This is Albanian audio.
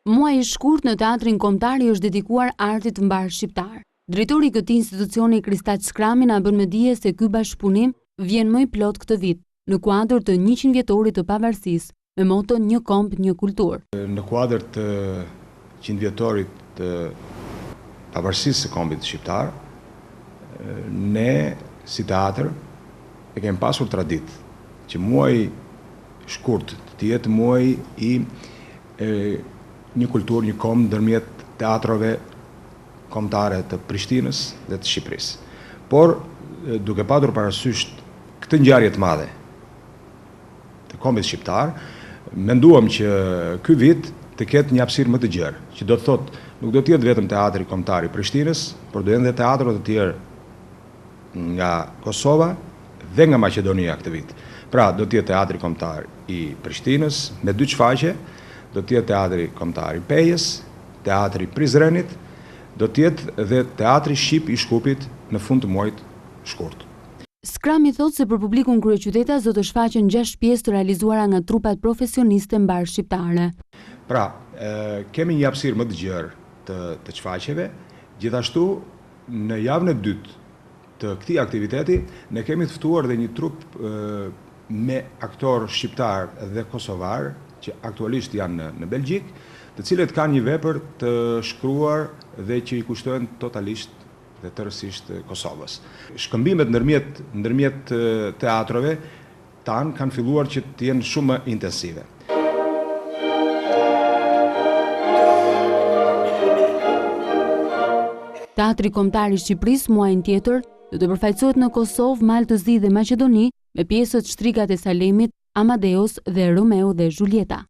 Muaji i shkurt në Teatrin Kombëtar i është dedikuar artit mbar shqiptar. Drejtori i këtij institucioni Kristaq Skrami na bën me dije se ky bashkëpunim vjen më i plot këtë vit në kuadër të 100 vjetorit të pavarësisë me moton një komb, një kulturë. Në kuadër të 100 vjetorit të pavarësisë së kombit shqiptar, ne si teatr e kemi pasur traditë që muaji shkurt të jetë muaji i një kulturë, një komb ndërmjet teatrove kombëtare të Prishtinës dhe të Shqipërisë. Por duke patur parasysh këtë ngjarje të madhe të kombit shqiptar, menduam që ky vit të ketë një hapësirë më të gjerë, që do të thotë nuk do të jetë vetëm teatri kombëtar i Prishtinës, por do jenë edhe teatro të tjerë nga Kosova dhe nga Maqedonia këtë vit. Pra, do të jetë teatri kombëtar i Prishtinës me 2 shfaqje, do të jetë teatri kombëtar i Pejës, teatri i Prizrenit, do të jetë dhe teatri shqip i Shkupit në fund të muajit shkurt. Skrami thot se për publikun kryeqytetas do të shfaqen 6 pjesë të realizuara nga trupat profesioniste mbar shqiptare. Pra, kemi një hapësirë më të gjerë të shfaqjeve, gjithashtu në javën e dytë të këtij aktiviteti ne kemi të ftuar dhe një trup me aktorë shqiptar dhe kosovar që aktualisht janë në Belgjik, të cilët kanë një vepër të shkruar dhe që i kushtojnë totalisht dhe tërësisht Kosovës. Shkëmbimet ndërmjet teatrove tanë kanë filluar që të jenë shumë më intensive. Teatri Kombëtar i Shqipërisë muajin tjetër do të përfaqësohet në Kosovë, Maltë Zi dhe Maqedoni me pjesët Shtrigat e Salemit, Amadeus dhe Romeo dhe Julieta.